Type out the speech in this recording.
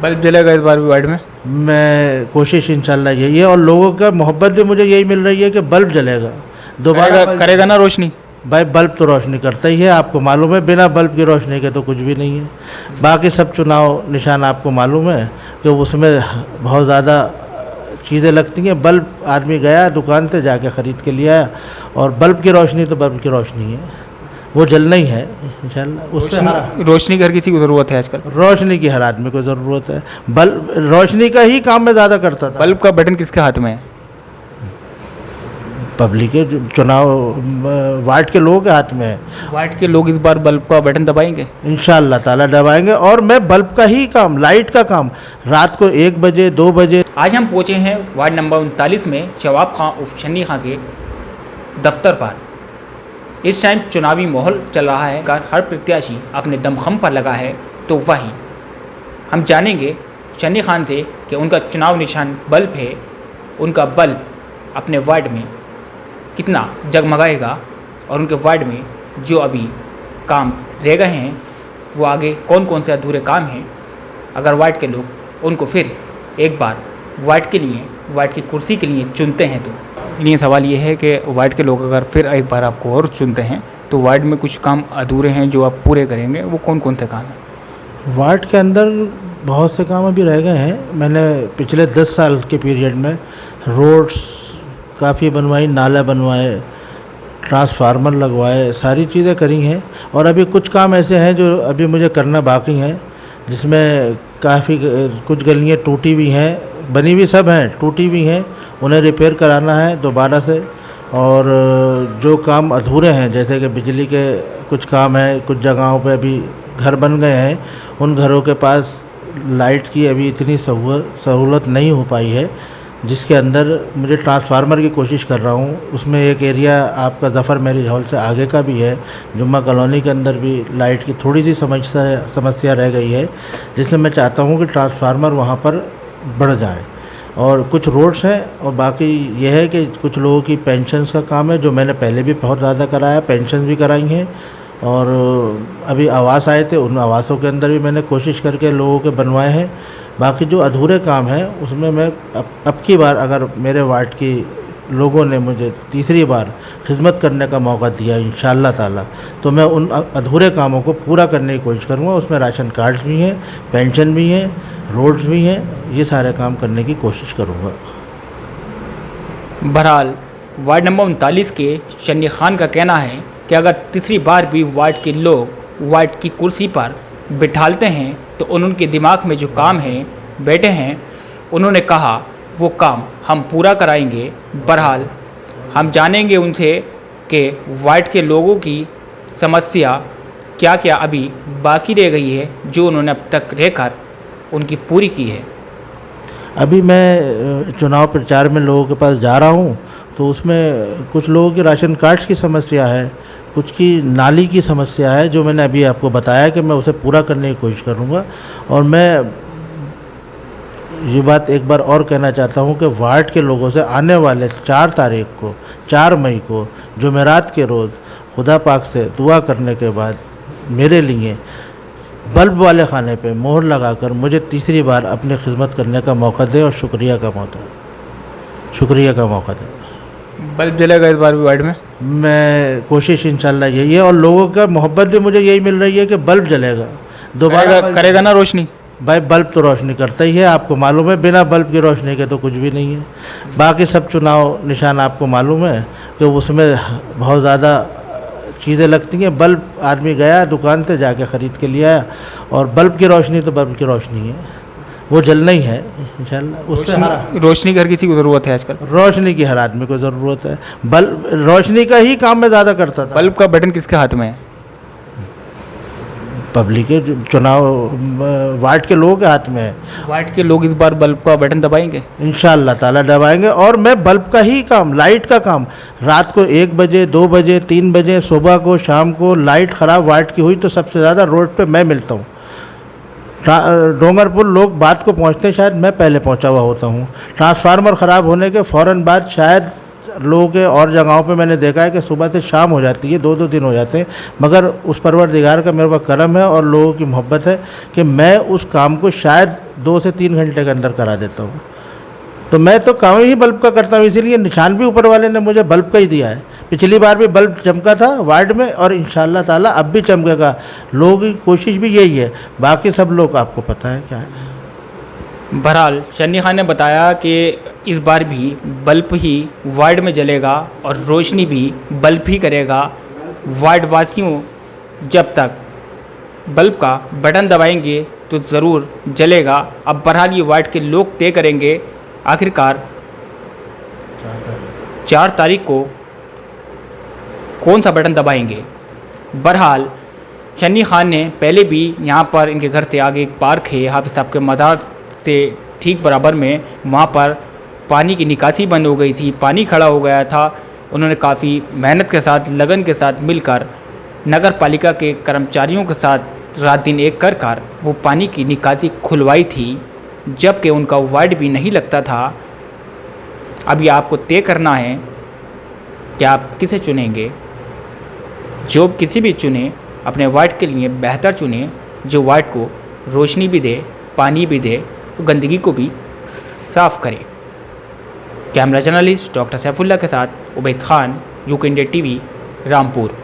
Bulb जलेगा इस बार भी वार्ड में? मैं कोशिश इंशाल्लाह यही है, और लोगों का मोहब्बत भी मुझे यही मिल रही है कि बल्ब जलेगा दोबारा। करेगा ना रोशनी? भाई बल्ब तो रोशनी करता ही है, आपको मालूम है, बिना बल्ब की रोशनी के तो कुछ भी नहीं है। बाकी सब चुनाव निशान आपको मालूम है कि उसमें बहुत ज़्यादा चीज़ें लगती हैं। बल्ब आदमी गया दुकान से जाके ख़रीद के लिया, और बल्ब की रोशनी तो बल्ब की रोशनी है, वो जलना ही है इंशाल्लाह। उससे रोशनी घर किसी को ज़रूरत है आजकल? रोशनी की हर आदमी को ज़रूरत है। बल्ब रोशनी का ही काम मैं ज़्यादा करता था। बल्ब का बटन किसके हाथ में है? पब्लिक के चुनाव वार्ड के लोगों के हाथ में है। वार्ड के लोग इस बार बल्ब का बटन दबाएंगे इंशाअल्लाह ताला दबाएंगे, और मैं बल्ब का ही काम, लाइट का काम, रात को 1 बजे 2 बजे। आज हम पहुँचे हैं वार्ड नंबर 39 में शवाब खां उर्फ शन्नी खां के दफ्तर पर। इस टाइम चुनावी माहौल चल रहा है, हर प्रत्याशी अपने दमखम पर लगा है। तो वहीं हम जानेंगे शन्नी खान से कि उनका चुनाव निशान बल्ब है, उनका बल्ब अपने वार्ड में कितना जगमगाएगा, और उनके वार्ड में जो अभी काम रह गए हैं वो आगे कौन कौन से अधूरे काम हैं, अगर वार्ड के लोग उनको फिर एक बार वार्ड के लिए, वार्ड की कुर्सी के लिए चुनते हैं तो। लिए सवाल ये है कि वार्ड के लोग अगर फिर एक बार आपको और चुनते हैं तो वार्ड में कुछ काम अधूरे हैं जो आप पूरे करेंगे, वो कौन कौन से काम हैं? वार्ड के अंदर बहुत से काम अभी रह गए हैं। मैंने पिछले 10 साल के पीरियड में रोड्स काफ़ी बनवाई, नाला बनवाए, ट्रांसफार्मर लगवाए, सारी चीज़ें करी हैं। और अभी कुछ काम ऐसे हैं जो अभी मुझे करना बाकी हैं, जिसमें काफ़ी कुछ गलियाँ टूटी हुई हैं, बनी हुई सब हैं, टूटी हुई हैं, उन्हें रिपेयर कराना है दोबारा से। और जो काम अधूरे हैं, जैसे कि बिजली के कुछ काम हैं, कुछ जगहों पे अभी घर बन गए हैं, उन घरों के पास लाइट की अभी इतनी सहूलत नहीं हो पाई है, जिसके अंदर मुझे ट्रांसफार्मर की कोशिश कर रहा हूँ। उसमें एक एरिया आपका ज़फ़र मैरिज हॉल से आगे का भी है, जुम्मा कॉलोनी के अंदर भी लाइट की थोड़ी सी समस्या रह गई है, जिसमें मैं चाहता हूँ कि ट्रांसफार्मर वहाँ पर बढ़ जाए। और कुछ रोड्स हैं, और बाकी यह है कि कुछ लोगों की पेंशन्स का काम है, जो मैंने पहले भी बहुत ज़्यादा कराया, पेंशन्स भी कराई हैं। और अभी आवास आए थे, उन आवासों के अंदर भी मैंने कोशिश करके लोगों के बनवाए हैं। बाकी जो अधूरे काम हैं उसमें मैं अब की बार, अगर मेरे वार्ड की लोगों ने मुझे तीसरी बार खिदमत करने का मौका दिया इंशाअल्लाह ताला, तो मैं उन अधूरे कामों को पूरा करने की कोशिश करूँगा। उसमें राशन कार्ड्स भी हैं, पेंशन भी हैं, रोड्स भी हैं, ये सारे काम करने की कोशिश करूँगा। बहरहाल वार्ड नंबर 39 के शन्नी खान का कहना है कि अगर तीसरी बार भी वार्ड के लोग वार्ड की कुर्सी पर बिठालते हैं तो उनके दिमाग में जो काम है बैठे हैं, उन्होंने कहा वो काम हम पूरा कराएंगे। बहरहाल हम जानेंगे उनसे कि वार्ड के लोगों की समस्या क्या क्या अभी बाकी रह गई है, जो उन्होंने अब तक रहकर उनकी पूरी की है। अभी मैं चुनाव प्रचार में लोगों के पास जा रहा हूँ, तो उसमें कुछ लोगों के राशन कार्ड्स की समस्या है, कुछ की नाली की समस्या है, जो मैंने अभी आपको बताया कि मैं उसे पूरा करने की कोशिश करूँगा। और मैं ये बात एक बार और कहना चाहता हूँ कि वार्ड के लोगों से आने वाले 4 तारीख को, 4 मई को जुमेरात के रोज़ खुदा पाक से दुआ करने के बाद मेरे लिए बल्ब वाले खाने पे मोहर लगाकर मुझे तीसरी बार अपनी खिदमत करने का मौका दें, और शुक्रिया का मौका दें। बल्ब जलेगा इस बार भी वार्ड में? मैं कोशिश इंशाल्लाह यही है, और लोगों का मोहब्बत भी मुझे यही मिल रही है कि बल्ब जलेगा दोबारा। करेगा ना रोशनी? भाई बल्ब तो रोशनी करता ही है, आपको मालूम है, बिना बल्ब की रोशनी के तो कुछ भी नहीं है। बाकी सब चुनाव निशान आपको मालूम है कि उसमें बहुत ज़्यादा चीज़ें लगती हैं। बल्ब आदमी गया दुकान से जाके ख़रीद के लिया, और बल्ब की रोशनी तो बल्ब की रोशनी है, वो जलना ही है इंशाल्लाह। उससे रोशनी घर किसी को ज़रूरत है आजकल? रोशनी की हर आदमी को ज़रूरत है। बल्ब रोशनी का ही काम मैं ज़्यादा करता था। बल्ब का बटन किसके हाथ में है? पब्लिक के चुनाव वार्ड के लोगों के हाथ में है। वार्ड के लोग इस बार बल्ब का बटन दबाएंगे? इंशाअल्लाह ताला दबाएंगे, और मैं बल्ब का ही काम, लाइट का काम, रात को 1 बजे 2 बजे 3 बजे, सुबह को शाम को लाइट ख़राब वार्ड की हुई तो सबसे ज़्यादा रोड पे मैं मिलता हूँ। डोंगरपुर लोग बात को पहुँचते शायद मैं पहले पहुँचा हुआ होता हूँ। ट्रांसफार्मर ख़राब होने के फ़ौरन बाद शायद लोगों के और जगहों पे मैंने देखा है कि सुबह से शाम हो जाती है, 2-2 दिन हो जाते हैं, मगर उस परवरदिगार का मेरे पास करम है और लोगों की मोहब्बत है कि मैं उस काम को शायद 2 से 3 घंटे के अंदर करा देता हूँ। तो मैं तो काम ही बल्ब का करता हूँ, इसीलिए निशान भी ऊपर वाले ने मुझे बल्ब का ही दिया है। पिछली बार भी बल्ब चमका था वार्ड में और इंशाल्लाह ताला अब भी चमकेगा। लोगों की कोशिश भी यही है, बाकी सब लोग आपको पता है क्या है। बहरहाल शन्नी खान ने बताया कि इस बार भी बल्ब ही वार्ड में जलेगा और रोशनी भी बल्ब ही करेगा। वार्ड वासियों जब तक बल्ब का बटन दबाएंगे तो ज़रूर जलेगा। अब बहरहाल ये वार्ड के लोग तय करेंगे आखिरकार 4 तारीख को कौन सा बटन दबाएंगे। बहरहाल शन्नी खान ने पहले भी यहाँ पर इनके घर से आगे एक पार्क है, हाफिज़ साहब के मज़ार से ठीक बराबर में, वहाँ पर पानी की निकासी बंद हो गई थी, पानी खड़ा हो गया था। उन्होंने काफ़ी मेहनत के साथ, लगन के साथ मिलकर नगर पालिका के कर्मचारियों के साथ रात दिन एक कर वो पानी की निकासी खुलवाई थी, जबकि उनका वार्ड भी नहीं लगता था। अभी आपको तय करना है कि आप किसे चुनेंगे। जो किसी भी चुने, अपने वार्ड के लिए बेहतर चुने, जो वार्ड को रोशनी भी दे, पानी भी दे, गंदगी को भी साफ़ करे। कैमरा जर्नलिस्ट डॉक्टर सैफुल्लाह के साथ Ubaid Khan, UK India TV, Rampur.